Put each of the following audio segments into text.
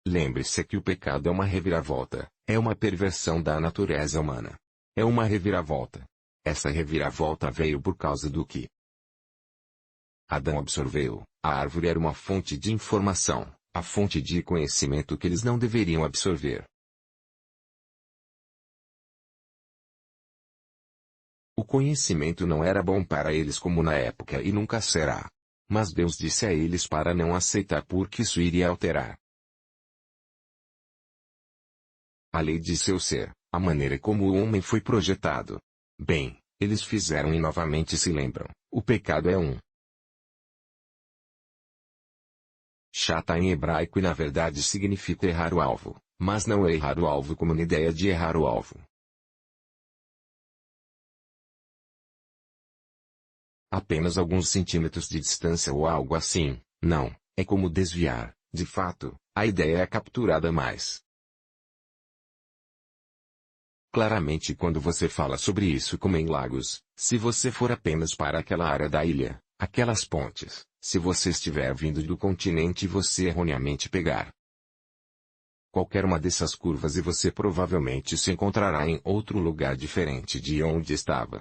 Lembre-se que o pecado é uma reviravolta, é uma perversão da natureza humana. É uma reviravolta. Essa reviravolta veio por causa do que Adão absorveu. A árvore era uma fonte de informação, a fonte de conhecimento que eles não deveriam absorver. O conhecimento não era bom para eles como na época e nunca será. Mas Deus disse a eles para não aceitar porque isso iria alterar a lei de seu ser, a maneira como o homem foi projetado. Bem, eles fizeram e novamente se lembram, o pecado é um chata em hebraico e na verdade significa errar o alvo, mas não é errar o alvo como na ideia de errar o alvo. Apenas alguns centímetros de distância ou algo assim, não, é como desviar, de fato, a ideia é capturada mais claramente quando você fala sobre isso como em lagos, se você for apenas para aquela área da ilha, aquelas pontes, se você estiver vindo do continente e você erroneamente pegar qualquer uma dessas curvas e você provavelmente se encontrará em outro lugar diferente de onde estava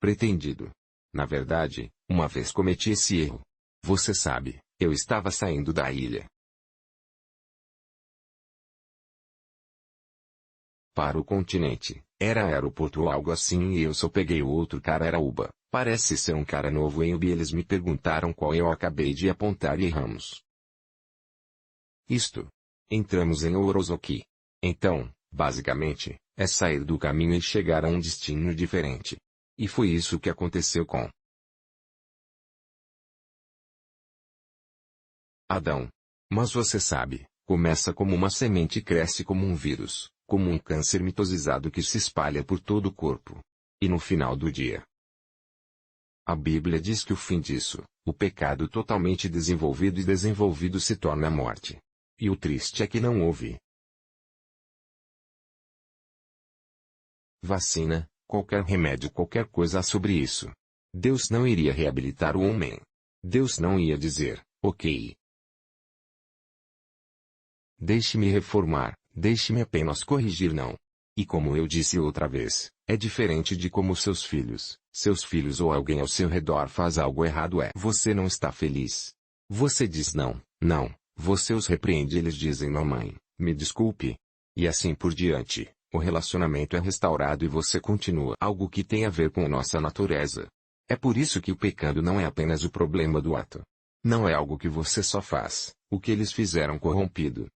pretendido. Na verdade, uma vez cometi esse erro. Você sabe, eu estava saindo da ilha para o continente. Era aeroporto ou algo assim e eu só peguei o outro cara era Uba. Parece ser um cara novo em Uba e eles me perguntaram qual eu acabei de apontar e erramos. Isto. Entramos em Orozoki. Então, basicamente, é sair do caminho e chegar a um destino diferente. E foi isso que aconteceu com Adão. Mas você sabe, começa como uma semente e cresce como um vírus, como um câncer mitosizado que se espalha por todo o corpo. E no final do dia, a Bíblia diz que o fim disso, o pecado totalmente desenvolvido e desenvolvido se torna a morte. E o triste é que não houve vacina, qualquer remédio, qualquer coisa sobre isso. Deus não iria reabilitar o homem. Deus não ia dizer, ok, deixe-me reformar, deixe-me apenas corrigir não. E como eu disse outra vez, é diferente de como seus filhos ou alguém ao seu redor faz algo errado você não está feliz. Você diz não, não, você os repreende e eles dizem mamãe, me desculpe. E assim por diante, o relacionamento é restaurado e você continua algo que tem a ver com a nossa natureza. É por isso que o pecado não é apenas o problema do ato. Não é algo que você só faz, o que eles fizeram corrompido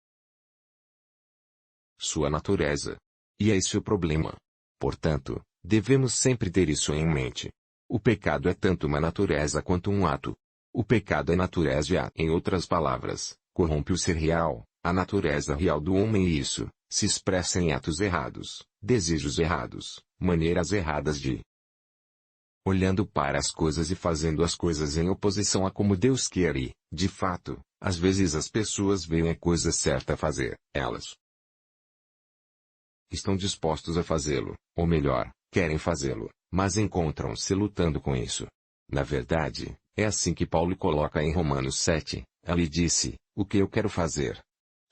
sua natureza. E é esse o problema. Portanto, devemos sempre ter isso em mente. O pecado é tanto uma natureza quanto um ato. O pecado é natureza e em outras palavras, corrompe o ser real, a natureza real do homem e isso, se expressa em atos errados, desejos errados, maneiras erradas de olhando para as coisas e fazendo as coisas em oposição a como Deus quer e, de fato, às vezes as pessoas veem a coisa certa a fazer, elas estão dispostos a fazê-lo, ou melhor, querem fazê-lo, mas encontram-se lutando com isso. Na verdade, é assim que Paulo coloca em Romanos 7, ele disse, o que eu quero fazer?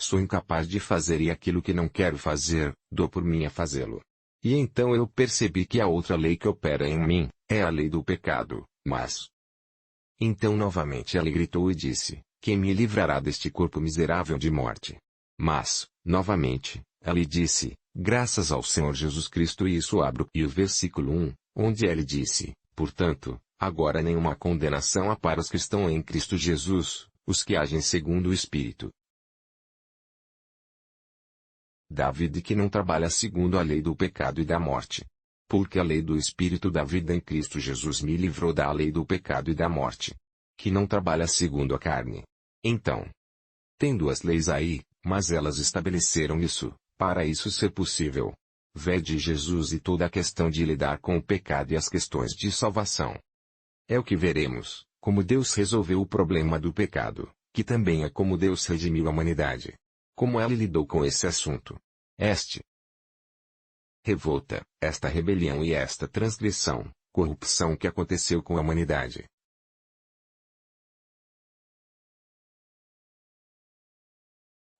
Sou incapaz de fazer e aquilo que não quero fazer, dou por mim a fazê-lo. E então eu percebi que a outra lei que opera em mim, é a lei do pecado, mas então novamente ele gritou e disse, quem me livrará deste corpo miserável de morte? Mas, novamente, ele disse, graças ao Senhor Jesus Cristo e isso abro e o versículo 1, onde ele disse, portanto, agora nenhuma condenação há para os que estão em Cristo Jesus, os que agem segundo o Espírito. David que não trabalha segundo a lei do pecado e da morte. Porque a lei do Espírito da vida em Cristo Jesus me livrou da lei do pecado e da morte. Que não trabalha segundo a carne. Então, tem duas leis aí, mas elas estabeleceram isso, para isso ser possível. Vede Jesus e toda a questão de lidar com o pecado e as questões de salvação. É o que veremos, como Deus resolveu o problema do pecado, que também é como Deus redimiu a humanidade. Como ele lidou com esse assunto. Este revolta, esta rebelião e esta transgressão, corrupção que aconteceu com a humanidade.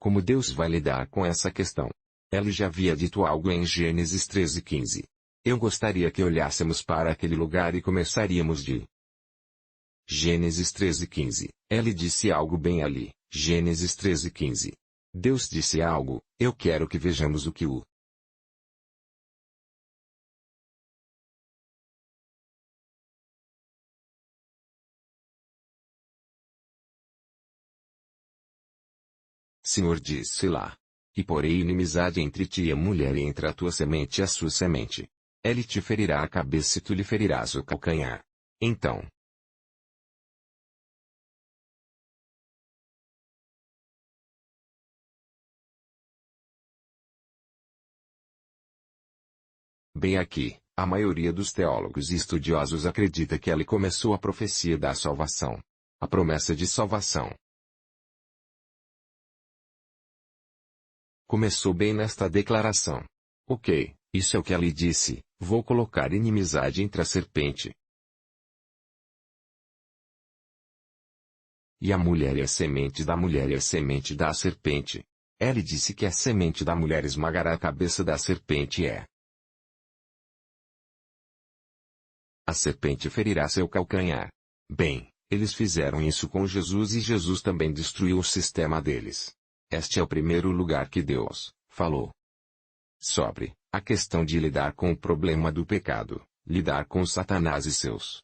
Como Deus vai lidar com essa questão? Ele já havia dito algo em Gênesis 13:15. Eu gostaria que olhássemos para aquele lugar e começaríamos de Gênesis 13:15. Ele disse algo bem ali. Gênesis 13:15. Deus disse algo. Eu quero que vejamos o que o Senhor disse lá. E porei inimizade entre ti e a mulher e entre a tua semente e a sua semente. Ele te ferirá a cabeça e tu lhe ferirás o calcanhar. Então, bem aqui, a maioria dos teólogos e estudiosos acredita que ali começou a profecia da salvação. A promessa de salvação começou bem nesta declaração. Ok, isso é o que ele disse, vou colocar inimizade entre a serpente e a mulher e a semente da mulher e a semente da serpente. Ele disse que a semente da mulher esmagará a cabeça da serpente e a serpente ferirá seu calcanhar. Bem, eles fizeram isso com Jesus e Jesus também destruiu o sistema deles. Este é o primeiro lugar que Deus falou sobre a questão de lidar com o problema do pecado, lidar com Satanás e seus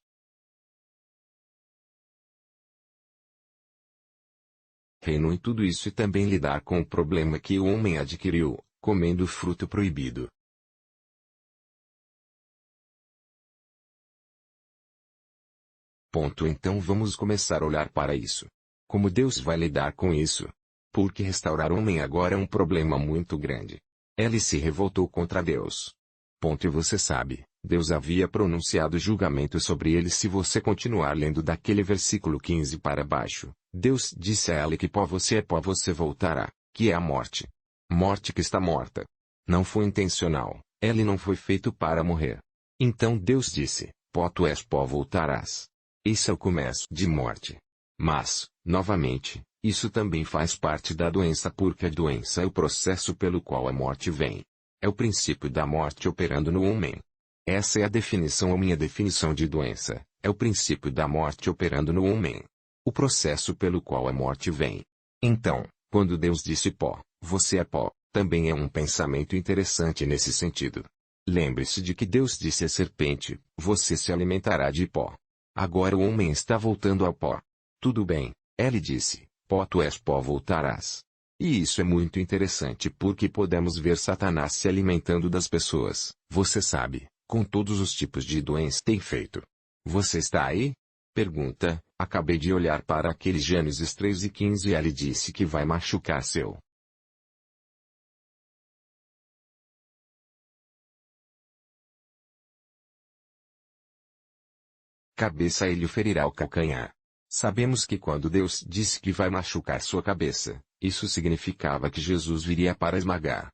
reino e tudo isso e também lidar com o problema que o homem adquiriu, comendo o fruto proibido. Ponto. Então vamos começar a olhar para isso. Como Deus vai lidar com isso? Porque restaurar o homem agora é um problema muito grande. Ele se revoltou contra Deus. Ponto. E você sabe, Deus havia pronunciado julgamento sobre ele se você continuar lendo daquele versículo 15 para baixo. Deus disse a ele que pó você voltará, que é a morte. Morte que está morta. Não foi intencional, ele não foi feito para morrer. Então Deus disse, pó tu és pó voltarás. Esse é o começo de morte. Mas, novamente, isso também faz parte da doença porque a doença é o processo pelo qual a morte vem. É o princípio da morte operando no homem. Essa é a definição ou minha definição de doença. É o princípio da morte operando no homem. O processo pelo qual a morte vem. Então, quando Deus disse pó, você é pó, também é um pensamento interessante nesse sentido. Lembre-se de que Deus disse à serpente, você se alimentará de pó. Agora o homem está voltando ao pó. Tudo bem, ele disse, pó tu és pó voltarás. E isso é muito interessante porque podemos ver Satanás se alimentando das pessoas, você sabe, com todos os tipos de doença tem feito. Você está aí? Pergunta, acabei de olhar para aquele Gênesis 13:15 e ele disse que vai machucar seu cabeça e lhe ferirá o calcanhar. Sabemos que quando Deus disse que vai machucar sua cabeça, isso significava que Jesus viria para esmagar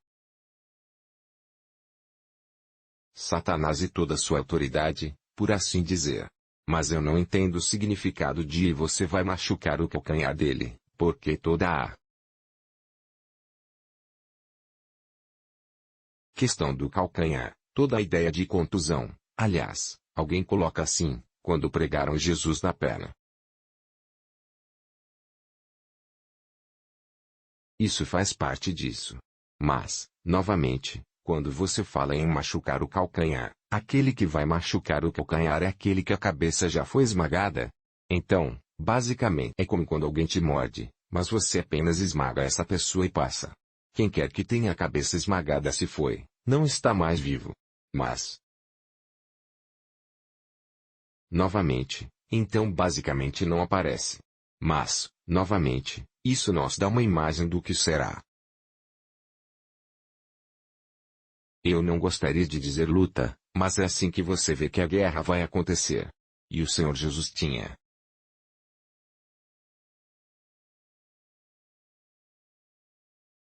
Satanás e toda sua autoridade, por assim dizer. Mas eu não entendo o significado de você vai machucar o calcanhar dele, porque toda a questão do calcanhar, toda a ideia de contusão, aliás, alguém coloca assim, quando pregaram Jesus na perna. Isso faz parte disso. Mas, novamente, quando você fala em machucar o calcanhar, aquele que vai machucar o calcanhar é aquele que a cabeça já foi esmagada. Então, basicamente é como quando alguém te morde, mas você apenas esmaga essa pessoa e passa. Quem quer que tenha a cabeça esmagada se foi, não está mais vivo. Mas, novamente, então basicamente não aparece. Mas, novamente, isso nos dá uma imagem do que será. Eu não gostaria de dizer luta, mas é assim que você vê que a guerra vai acontecer. E o Senhor Jesus tinha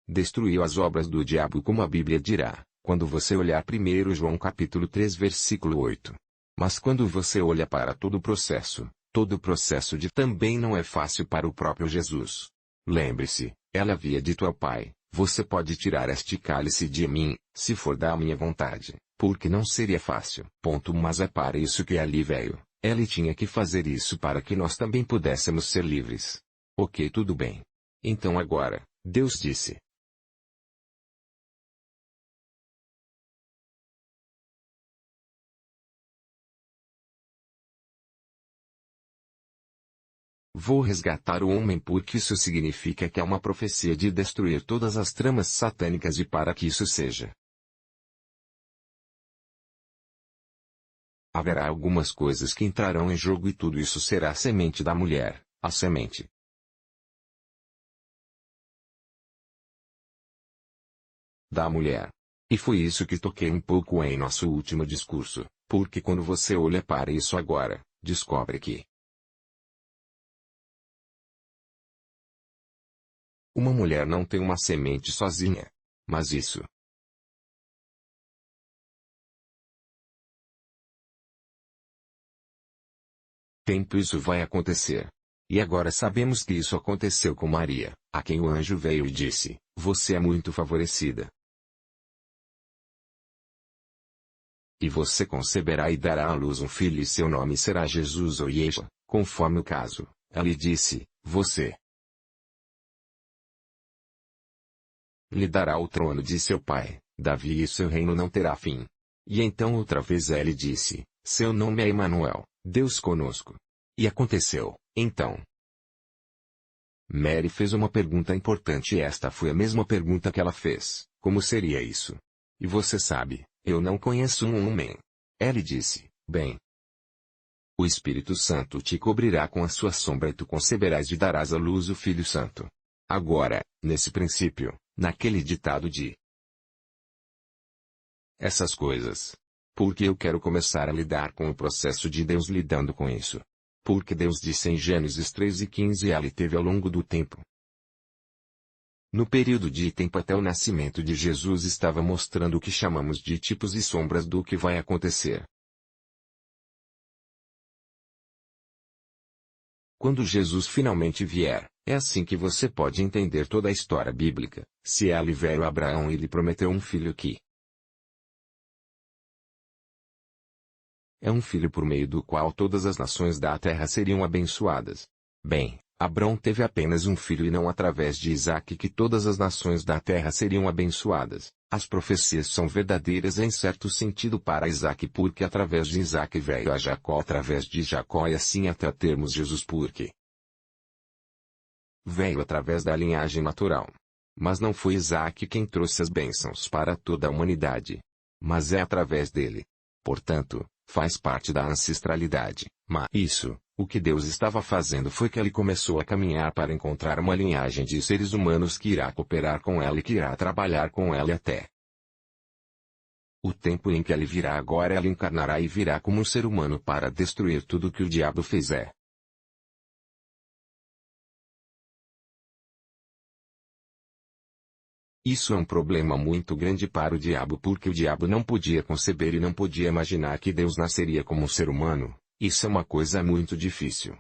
destruiu as obras do diabo como a Bíblia dirá, quando você olhar 1 João capítulo 3 versículo 8. Mas quando você olha para todo o processo de também não é fácil para o próprio Jesus. Lembre-se, Ela havia dito ao pai: você pode tirar este cálice de mim, se for da minha vontade, porque não seria fácil. Mas é para isso que ali veio. Ele tinha que fazer isso para que nós também pudéssemos ser livres. Ok, tudo bem. Então agora, Deus disse: vou resgatar o homem porque isso significa que há uma profecia de destruir todas as tramas satânicas e para que isso seja. Haverá algumas coisas que entrarão em jogo e tudo isso será a semente da mulher, a semente da mulher. E foi isso que toquei um pouco em nosso último discurso, porque quando você olha para isso agora, descobre que uma mulher não tem uma semente sozinha. Mas isso tempo isso vai acontecer. E agora sabemos que isso aconteceu com Maria, a quem o anjo veio e disse: você é muito favorecida. E você conceberá e dará à luz um filho e seu nome será Jesus ou Yeshua, conforme o caso. Ela lhe disse: você lhe dará o trono de seu pai, Davi e seu reino não terá fim. E então outra vez ele disse: seu nome é Emanuel, Deus conosco. E aconteceu, então. Mary fez uma pergunta importante e esta foi a mesma pergunta que ela fez: como seria isso? E você sabe, eu não conheço um homem. Ele disse: bem, o Espírito Santo te cobrirá com a sua sombra e tu conceberás e darás à luz o Filho Santo. Agora, nesse princípio, naquele ditado de essas coisas. Porque eu quero começar a lidar com o processo de Deus lidando com isso. Porque Deus disse em Gênesis 3:15 e ele teve ao longo do tempo. No período de tempo até o nascimento de Jesus estava mostrando o que chamamos de tipos e sombras do que vai acontecer. Quando Jesus finalmente vier, é assim que você pode entender toda a história bíblica. Se ele veio a Abraão e lhe prometeu um filho que é um filho por meio do qual todas as nações da terra seriam abençoadas. Bem, Abrão teve apenas um filho e não através de Isaque que todas as nações da terra seriam abençoadas. As profecias são verdadeiras em certo sentido para Isaque porque através de Isaque veio a Jacó através de Jacó e assim até termos Jesus porque veio através da linhagem natural. Mas não foi Isaque quem trouxe as bênçãos para toda a humanidade. Mas é através dele. Portanto, faz parte da ancestralidade. Mas isso, o que Deus estava fazendo foi que ele começou a caminhar para encontrar uma linhagem de seres humanos que irá cooperar com ela e que irá trabalhar com ela até o tempo em que ele virá agora ela encarnará e virá como um ser humano para destruir tudo o que o diabo fez Isso é um problema muito grande para o diabo porque o diabo não podia conceber e não podia imaginar que Deus nasceria como um ser humano. Isso é uma coisa muito difícil.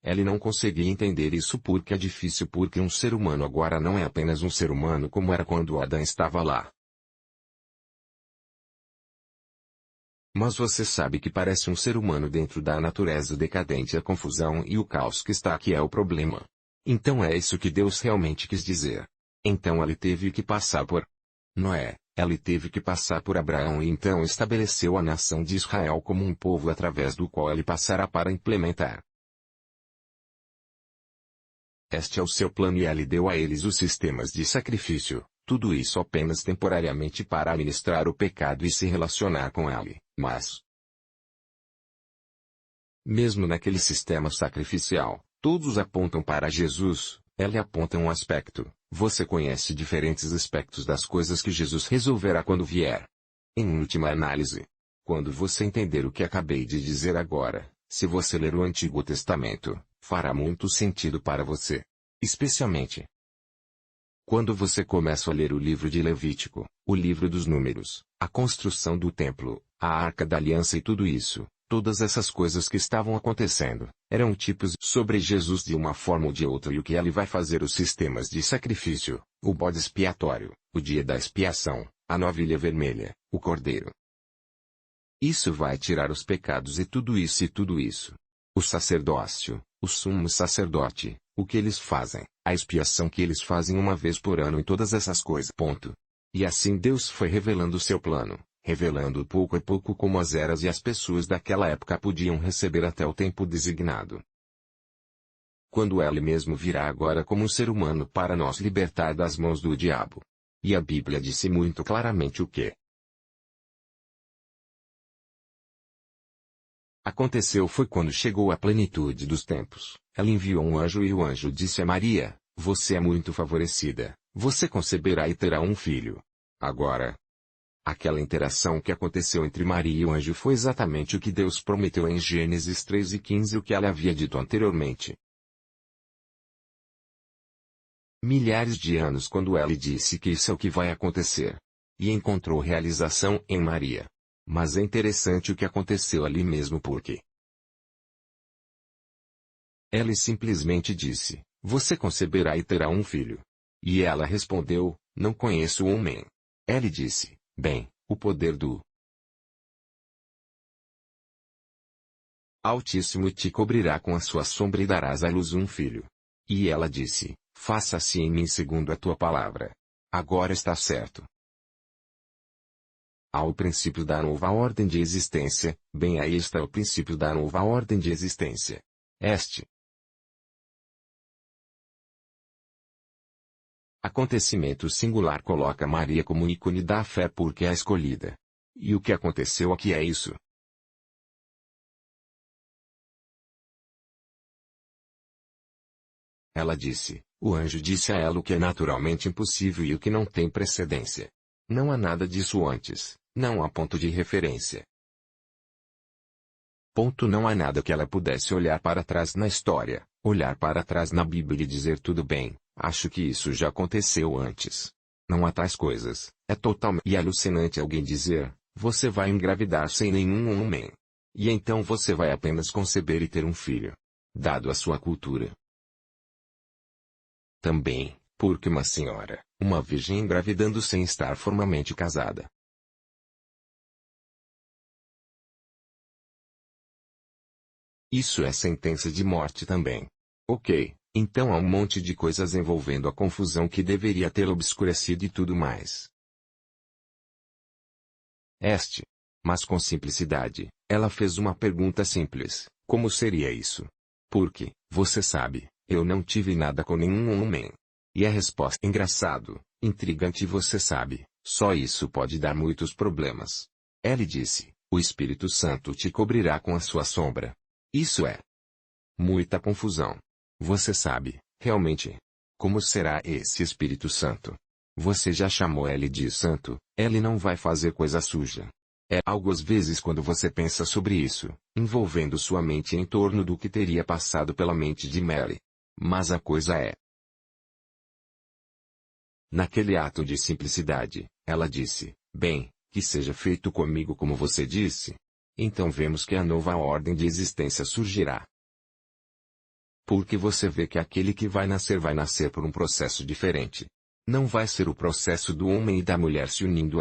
Ele não conseguia entender isso porque é difícil porque um ser humano agora não é apenas um ser humano como era quando Adão estava lá. Mas você sabe que parece um ser humano dentro da natureza decadente a confusão e o caos que está aqui é o problema. Então é isso que Deus realmente quis dizer. Então ele teve que passar por Noé, ele teve que passar por Abraão e então estabeleceu a nação de Israel como um povo através do qual ele passará para implementar. Este é o seu plano e ele deu a eles os sistemas de sacrifício, tudo isso apenas temporariamente para administrar o pecado e se relacionar com ele, mas mesmo naquele sistema sacrificial, todos apontam para Jesus, ele aponta um aspecto. Você conhece diferentes aspectos das coisas que Jesus resolverá quando vier. Em última análise, quando você entender o que acabei de dizer agora, se você ler o Antigo Testamento, fará muito sentido para você. Especialmente quando você começa a ler o livro de Levítico, o livro dos Números, a construção do templo, a Arca da Aliança e tudo isso, Todas essas coisas que estavam acontecendo, eram tipos sobre Jesus de uma forma ou de outra, e o que ele vai fazer: os sistemas de sacrifício, o bode expiatório, o dia da expiação, a novilha vermelha, o cordeiro. Isso vai tirar os pecados e tudo isso. O sacerdócio, o sumo sacerdote, o que eles fazem, a expiação que eles fazem uma vez por ano e todas essas coisas. Ponto. E assim Deus foi revelando o seu plano, revelando pouco a pouco como as eras e as pessoas daquela época podiam receber até o tempo designado. Quando ele mesmo virá agora como um ser humano para nos libertar das mãos do diabo. E a Bíblia disse muito claramente o que aconteceu foi quando chegou a plenitude dos tempos. Ela enviou um anjo e o anjo disse a Maria: você é muito favorecida, você conceberá e terá um filho. Agora, aquela interação que aconteceu entre Maria e o anjo foi exatamente o que Deus prometeu em Gênesis 3:15, o que ela havia dito anteriormente. Milhares de anos quando ela disse que isso é o que vai acontecer. E encontrou realização em Maria. Mas é interessante o que aconteceu ali mesmo, porque ela simplesmente disse: você conceberá e terá um filho. E ela respondeu: não conheço o homem. Ele disse: bem, o poder do Altíssimo te cobrirá com a sua sombra e darás à luz um filho. E ela disse: faça-se em mim segundo a tua palavra. Agora está certo. Há o princípio da nova ordem de existência, bem aí está o princípio da nova ordem de existência. Este acontecimento singular coloca Maria como ícone da fé porque é a escolhida. E o que aconteceu aqui é isso. Ela disse, o anjo disse a ela o que é naturalmente impossível e o que não tem precedência. Não há nada disso antes, não há ponto de referência. Ponto, não há nada que ela pudesse olhar para trás na história, olhar para trás na Bíblia e dizer tudo bem, acho que isso já aconteceu antes. Não há tais coisas, é totalmente alucinante alguém dizer, você vai engravidar sem nenhum homem. E então você vai apenas conceber e ter um filho. Dado a sua cultura. Também, porque uma senhora, uma virgem engravidando sem estar formalmente casada. Isso é sentença de morte também. Ok, então há um monte de coisas envolvendo a confusão que deveria ter obscurecido e tudo mais. Mas com simplicidade, ela fez uma pergunta simples: como seria isso? Porque, você sabe, eu não tive nada com nenhum homem. E a resposta é engraçado, intrigante, você sabe, só isso pode dar muitos problemas. Ele disse, o Espírito Santo te cobrirá com a sua sombra. Isso é muita confusão. Você sabe, realmente, como será esse Espírito Santo? Você já chamou ele de santo, ele não vai fazer coisa suja. É algo às vezes quando você pensa sobre isso, envolvendo sua mente em torno do que teria passado pela mente de Mary. Mas a coisa é, naquele ato de simplicidade, ela disse, bem, que seja feito comigo como você disse. Então vemos que a nova ordem de existência surgirá. Porque você vê que aquele que vai nascer por um processo diferente. Não vai ser o processo do homem e da mulher se unindo.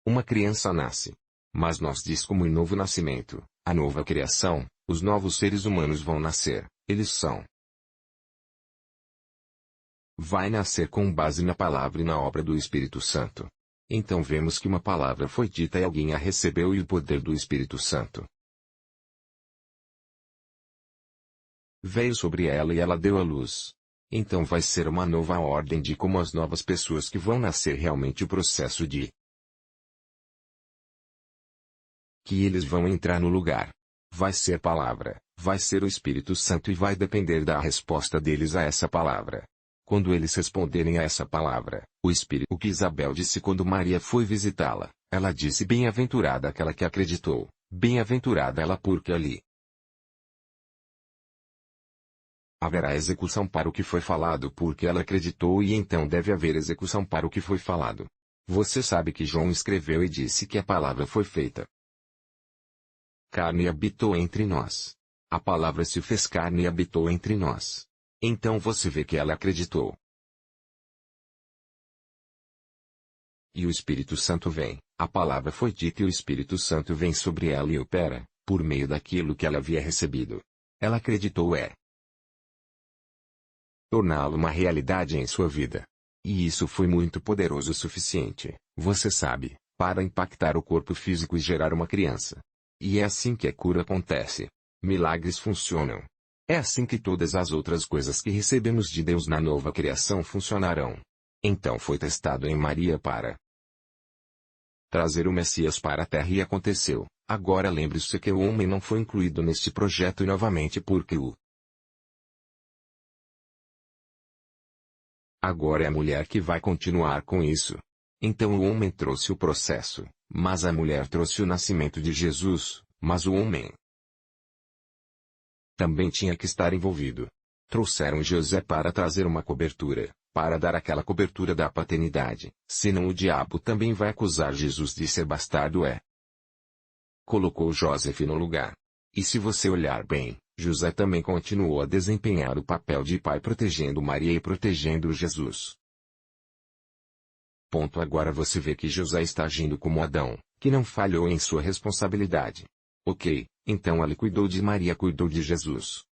Uma criança nasce. Mas nós diz como em novo nascimento, a nova criação, os novos seres humanos vão nascer, eles são. Vai nascer com base na palavra e na obra do Espírito Santo. Então vemos que uma palavra foi dita e alguém a recebeu e o poder do Espírito Santo veio sobre ela e ela deu à luz. Então vai ser uma nova ordem de como as novas pessoas que vão nascer realmente o processo de que eles vão entrar no lugar. Vai ser palavra, vai ser o Espírito Santo e vai depender da resposta deles a essa palavra. Quando eles responderem a essa palavra, o Espírito, o que Isabel disse quando Maria foi visitá-la, ela disse bem-aventurada aquela que acreditou, bem-aventurada ela porque ali haverá execução para o que foi falado porque ela acreditou e então deve haver execução para o que foi falado. Você sabe que João escreveu e disse que a palavra foi feita carne e habitou entre nós. A palavra se fez carne e habitou entre nós. Então você vê que ela acreditou. E o Espírito Santo vem, a palavra foi dita e o Espírito Santo vem sobre ela e opera, por meio daquilo que ela havia recebido. Ela acreditou torná-lo uma realidade em sua vida. E isso foi muito poderoso o suficiente, você sabe, para impactar o corpo físico e gerar uma criança. E é assim que a cura acontece. Milagres funcionam. É assim que todas as outras coisas que recebemos de Deus na nova criação funcionarão. Então foi testado em Maria para trazer o Messias para a terra e aconteceu. Agora lembre-se que o homem não foi incluído neste projeto novamente porque agora é a mulher que vai continuar com isso. Então o homem trouxe o processo, mas a mulher trouxe o nascimento de Jesus, mas o homem também tinha que estar envolvido. Trouxeram José para trazer uma cobertura, para dar aquela cobertura da paternidade, senão o diabo também vai acusar Jesus de ser bastardo. Colocou José no lugar. E se você olhar bem, José também continuou a desempenhar o papel de pai protegendo Maria e protegendo Jesus. Agora você vê que José está agindo como Adão, que não falhou em sua responsabilidade. Ok, então ele cuidou de Maria, cuidou de Jesus.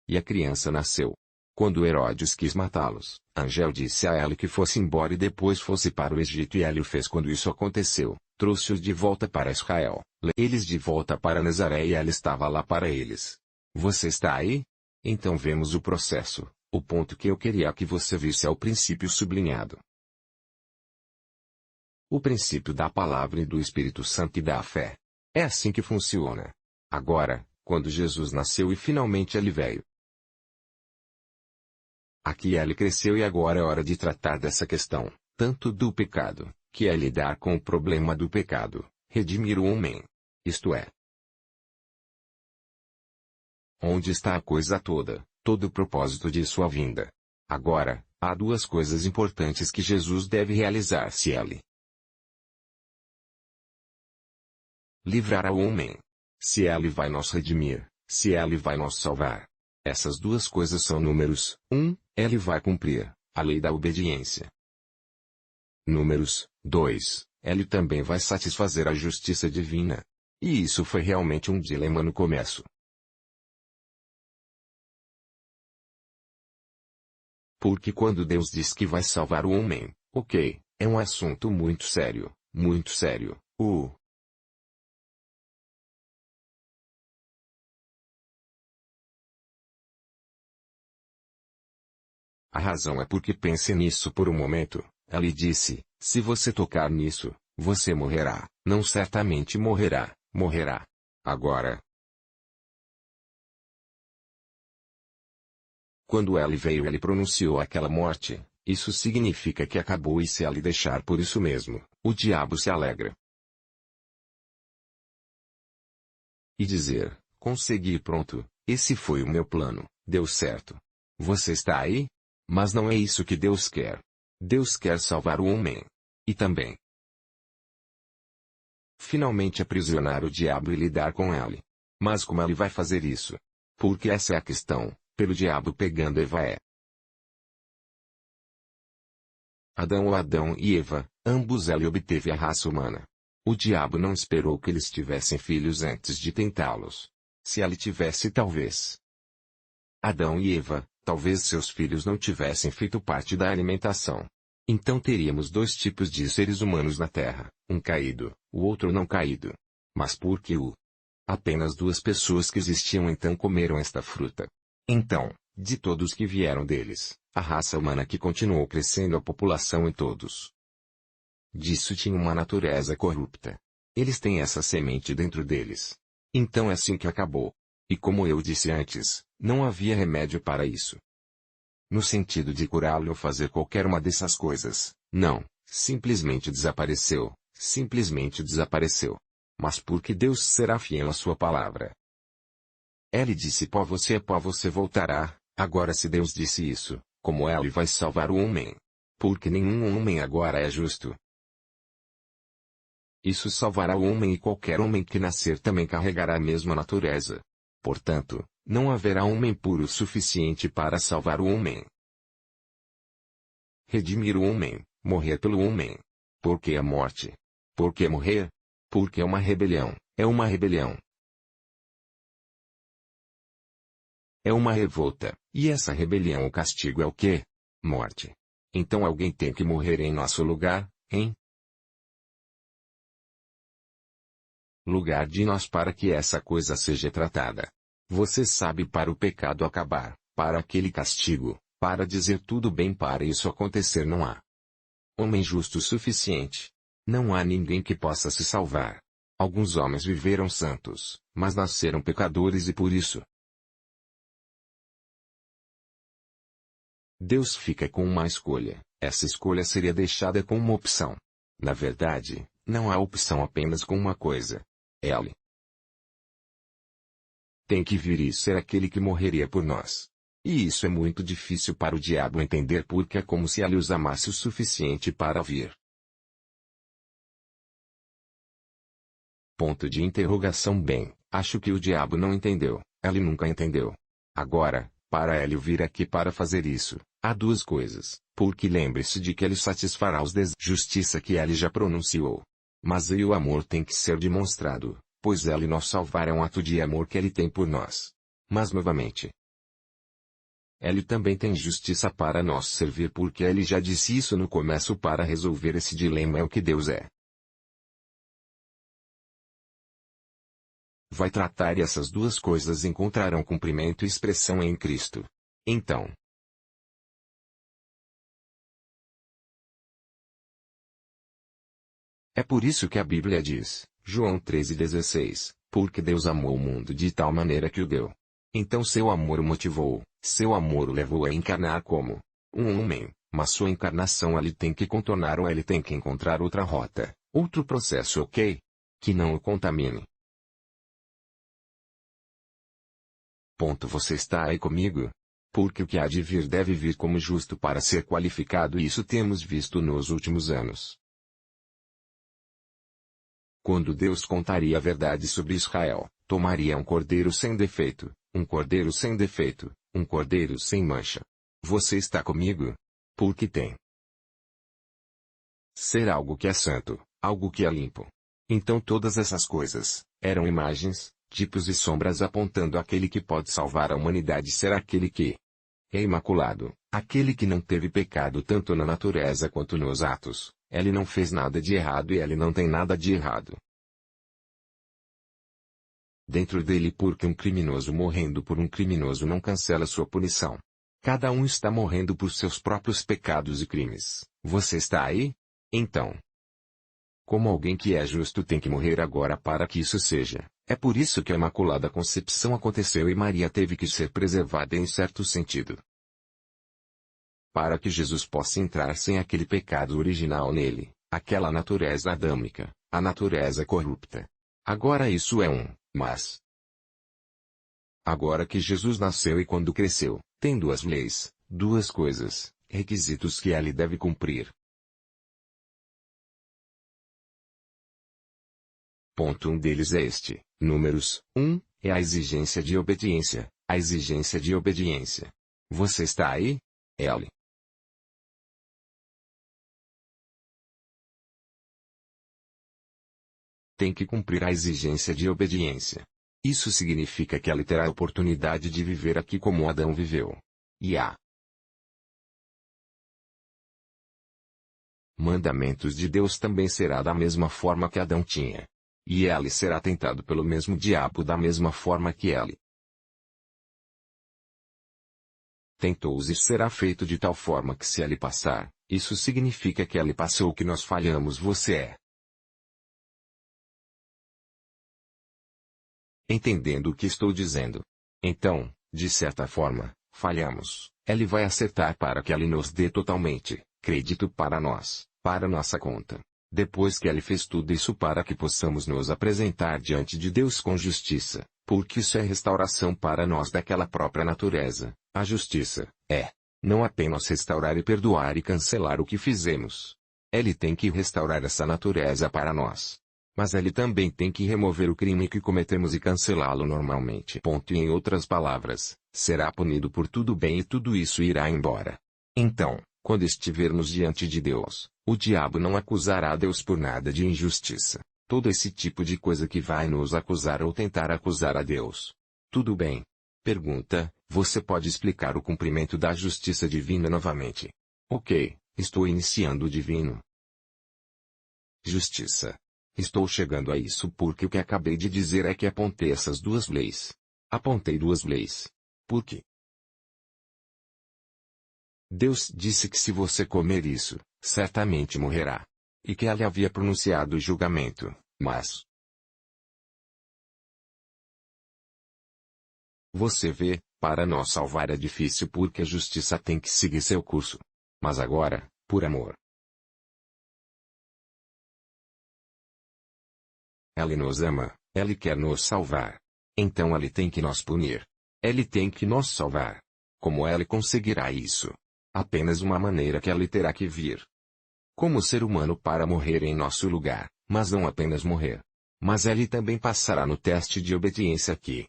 E a criança nasceu. Quando Herodes quis matá-los, Angel disse a ela que fosse embora e depois fosse para o Egito e ele o fez quando isso aconteceu, trouxe-os de volta para Israel, eles de volta para Nazaré e ela estava lá para eles. Você está aí? Então vemos o processo. O ponto que eu queria que você visse é o princípio sublinhado. O princípio da palavra e do Espírito Santo e da fé. É assim que funciona. Agora, quando Jesus nasceu e finalmente ele veio. Aqui ele cresceu e agora é hora de tratar dessa questão, tanto do pecado, que é lidar com o problema do pecado, redimir o homem. Isto é, onde está a coisa toda, todo o propósito de sua vinda. Agora, há duas coisas importantes que Jesus deve realizar se ele livrar ao homem. Se ele vai nos redimir, se ele vai nos salvar. Essas duas coisas são números. 1, ele vai cumprir a lei da obediência. Números 2, ele também vai satisfazer a justiça divina. E isso foi realmente um dilema no começo. Porque quando Deus diz que vai salvar o homem, ok, é um assunto muito sério, muito sério. A razão é porque pense nisso por um momento. Ele disse, se você tocar nisso, você morrerá. Não certamente morrerá, morrerá. Agora, quando ele veio ele pronunciou aquela morte, isso significa que acabou e se ele deixar por isso mesmo, o diabo se alegra. E dizer, consegui pronto, esse foi o meu plano, deu certo. Você está aí? Mas não é isso que Deus quer. Deus quer salvar o homem. E também, finalmente aprisionar o diabo e lidar com ele. Mas como ele vai fazer isso? Porque essa é a questão, pelo diabo pegando Eva Adão ou Adão e Eva, ambos ele obteve a raça humana. O diabo não esperou que eles tivessem filhos antes de tentá-los. Se ele tivesse talvez Adão e Eva, talvez seus filhos não tivessem feito parte da alimentação. Então teríamos dois tipos de seres humanos na Terra, um caído, o outro não caído. Mas por que apenas duas pessoas que existiam então comeram esta fruta? Então, de todos que vieram deles, a raça humana que continuou crescendo a população em todos. Disso tinha uma natureza corrupta. Eles têm essa semente dentro deles. Então é assim que acabou. E como eu disse antes, não havia remédio para isso. No sentido de curá-lo ou fazer qualquer uma dessas coisas, não, simplesmente desapareceu, simplesmente desapareceu. Mas porque Deus será fiel à sua palavra. Ele disse pó você voltará, agora se Deus disse isso, como ele vai salvar o homem? porque nenhum homem agora é justo. Isso salvará o homem e qualquer homem que nascer também carregará a mesma natureza. Portanto, não haverá homem puro o suficiente para salvar o homem. Redimir o homem, morrer pelo homem. Por que a morte? Por que morrer? Porque é uma rebelião, é uma rebelião. É uma revolta, e essa rebelião o castigo é o quê? Morte. Então alguém tem que morrer em nosso lugar, hein? Lugar de nós para que essa coisa seja tratada. Você sabe, para o pecado acabar, para aquele castigo, para dizer tudo bem, para isso acontecer não há homem justo o suficiente. Não há ninguém que possa se salvar. Alguns homens viveram santos, mas nasceram pecadores e por isso Deus fica com uma escolha. Essa escolha seria deixada com uma opção. Na verdade, não há opção apenas com uma coisa. Ele tem que vir e ser aquele que morreria por nós. E isso é muito difícil para o diabo entender, porque é como se ele os amasse o suficiente para vir. Ponto de interrogação. Bem, acho que o diabo não entendeu. Ele nunca entendeu. Agora, para ele vir aqui para fazer isso, há duas coisas, porque lembre-se de que ele satisfará os desejos. Justiça que ele já pronunciou. Mas aí o amor tem que ser demonstrado, pois ele nos salvar é um ato de amor que ele tem por nós. Mas novamente, ele também tem justiça para nós servir, porque ele já disse isso no começo. Para resolver esse dilema é o que Deus é. Vai tratar, e essas duas coisas encontrarão cumprimento e expressão em Cristo. Então, é por isso que a Bíblia diz, João 13,16, porque Deus amou o mundo de tal maneira que o deu. Então seu amor o motivou, seu amor o levou a encarnar como um homem, mas sua encarnação ele tem que contornar, ou ele tem que encontrar outra rota, outro processo, ok? Que não o contamine. Ponto. Você está aí comigo? Porque o que há de vir deve vir como justo para ser qualificado, e isso temos visto nos últimos anos. Quando Deus contaria a verdade sobre Israel, tomaria um cordeiro sem defeito, um cordeiro sem defeito, um cordeiro sem mancha. Você está comigo? Porque tem ser algo que é santo, algo que é limpo. Então todas essas coisas eram imagens, tipos e sombras apontando àquele que pode salvar a humanidade, ser aquele que é imaculado, aquele que não teve pecado tanto na natureza quanto nos atos. Ele não fez nada de errado e ele não tem nada de errado dentro dele, porque um criminoso morrendo por um criminoso não cancela sua punição. Cada um está morrendo por seus próprios pecados e crimes. Você está aí? Então, como alguém que é justo tem que morrer agora para que isso seja, é por isso que a Imaculada Concepção aconteceu e Maria teve que ser preservada em certo sentido. Para que Jesus possa entrar sem aquele pecado original nele, aquela natureza adâmica, a natureza corrupta. Agora isso é mas. Agora que Jesus nasceu e quando cresceu, tem duas leis, duas coisas, requisitos que ele deve cumprir. Ponto. Um deles é este, Números 1, é a exigência de obediência, a exigência de obediência. Você está aí? Ele tem que cumprir a exigência de obediência. Isso significa que ele terá a oportunidade de viver aqui como Adão viveu. E há mandamentos de Deus também será da mesma forma que Adão tinha. E ele será tentado pelo mesmo diabo da mesma forma que ele tentou-os, e será feito de tal forma que se ele passar, isso significa que ele passou, que nós falhamos. Você é entendendo o que estou dizendo? Então, de certa forma, falhamos. Ele vai acertar para que ele nos dê totalmente crédito para nós, para nossa conta. Depois que ele fez tudo isso para que possamos nos apresentar diante de Deus com justiça, porque isso é restauração para nós daquela própria natureza. A justiça é Não apenas restaurar e perdoar e cancelar o que fizemos. Ele tem que restaurar essa natureza para nós. Mas ele também tem que remover o crime que cometemos e cancelá-lo normalmente. E em outras palavras, será punido por tudo bem e tudo isso irá embora. Então, quando estivermos diante de Deus, o diabo não acusará Deus por nada de injustiça. Todo esse tipo de coisa que vai nos acusar ou tentar acusar a Deus. Tudo bem. Pergunta: você pode explicar o cumprimento da justiça divina novamente? Ok, estou iniciando o divino. Justiça. Estou chegando a isso porque o que acabei de dizer é que apontei essas duas leis. Apontei duas leis. Por quê? Deus disse que se você comer isso, certamente morrerá. E que ele havia pronunciado o julgamento, mas... Você vê, para nós salvar é difícil porque a justiça tem que seguir seu curso. Mas agora, por amor. Ele nos ama, ele quer nos salvar. Então ele tem que nos punir. Ele tem que nos salvar. Como ele conseguirá isso? Apenas uma maneira que ele terá que vir. Como ser humano para morrer em nosso lugar, mas não apenas morrer. Mas ele também passará no teste de obediência aqui.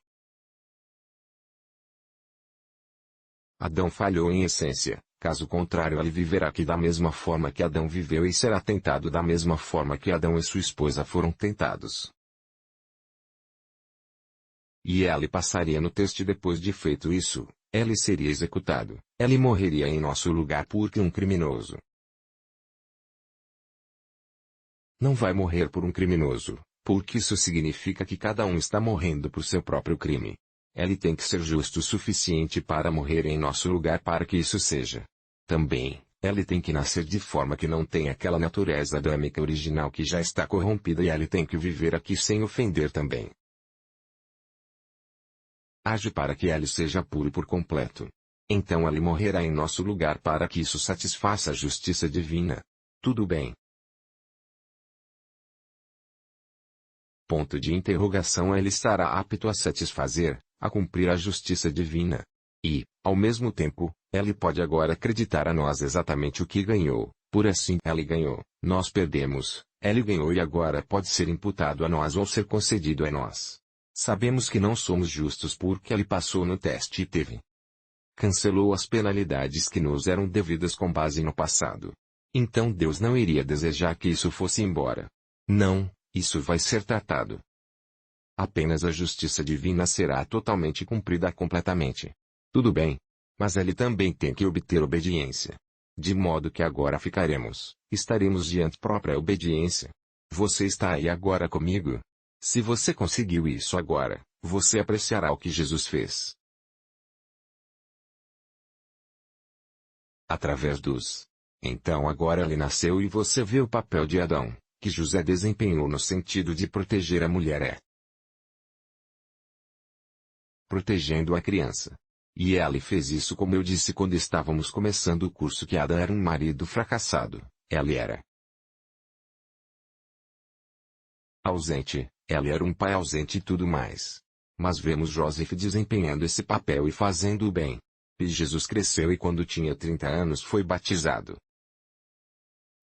Adão falhou em essência, caso contrário ele viverá aqui da mesma forma que Adão viveu e será tentado da mesma forma que Adão e sua esposa foram tentados. E ele passaria no teste depois de feito isso, ele seria executado, ele morreria em nosso lugar porque um criminoso não vai morrer por um criminoso, porque isso significa que cada um está morrendo por seu próprio crime. Ele tem que ser justo o suficiente para morrer em nosso lugar para que isso seja. Também, ele tem que nascer de forma que não tem aquela natureza adâmica original que já está corrompida e ele tem que viver aqui sem ofender também. Age para que ele seja puro por completo. Então ele morrerá em nosso lugar para que isso satisfaça a justiça divina. Tudo bem. Ponto de interrogação. Ele estará apto a satisfazer, a cumprir a justiça divina. E, ao mesmo tempo, ele pode agora acreditar a nós exatamente o que ganhou, por assim ele ganhou, nós perdemos, ele ganhou e agora pode ser imputado a nós ou ser concedido a nós. Sabemos que não somos justos porque ele passou no teste e teve. Cancelou as penalidades que nos eram devidas com base no passado. Então Deus não iria desejar que isso fosse embora. Não, isso vai ser tratado. Apenas a justiça divina será totalmente cumprida completamente. Tudo bem. Mas ele também tem que obter obediência. De modo que agora estaremos diante própria obediência. Você está aí agora comigo? Se você conseguiu isso agora, você apreciará o que Jesus fez. Através dos. Então agora ele nasceu e você vê o papel de Adão, que José desempenhou no sentido de proteger a mulher protegendo a criança. E ele fez isso como eu disse quando estávamos começando o curso que Adão era um marido fracassado, ele era ausente, ele era um pai ausente e tudo mais. Mas vemos Joseph desempenhando esse papel e fazendo o bem. E Jesus cresceu e quando tinha 30 anos foi batizado.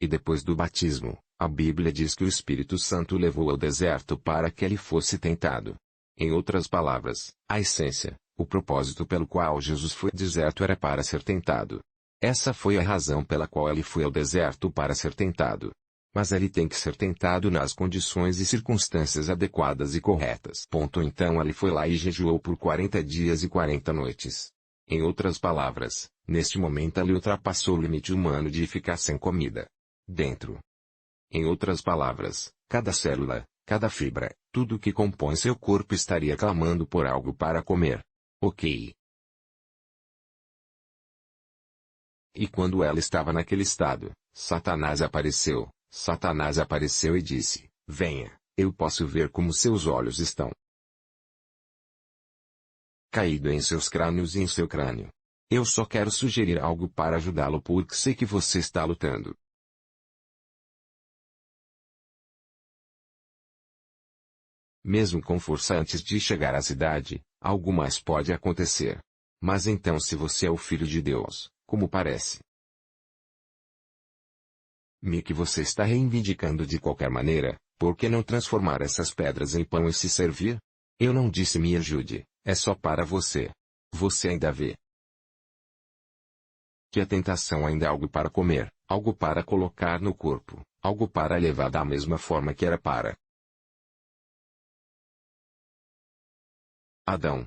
E depois do batismo, a Bíblia diz que o Espírito Santo o levou ao deserto para que ele fosse tentado. Em outras palavras, a essência, o propósito pelo qual Jesus foi ao deserto era para ser tentado. Essa foi a razão pela qual ele foi ao deserto para ser tentado. Mas ele tem que ser tentado nas condições e circunstâncias adequadas e corretas. Então ele foi lá e jejuou por 40 dias e 40 noites. Em outras palavras, neste momento ele ultrapassou o limite humano de ficar sem comida. Dentro. Em outras palavras, cada célula, cada fibra, tudo que compõe seu corpo estaria clamando por algo para comer. Ok. E quando ela estava naquele estado, Satanás apareceu e disse, venha, eu posso ver como seus olhos estão caído em seus crânios e em seu crânio. Eu só quero sugerir algo para ajudá-lo porque sei que você está lutando. Mesmo com força antes de chegar à cidade, algo mais pode acontecer. Mas então se você é o Filho de Deus, como parece. Que você está reivindicando de qualquer maneira, por que não transformar essas pedras em pão e se servir? Eu não disse me ajude, é só para você. Você ainda vê que a tentação ainda é algo para comer, algo para colocar no corpo, algo para levar da mesma forma que era para Adão.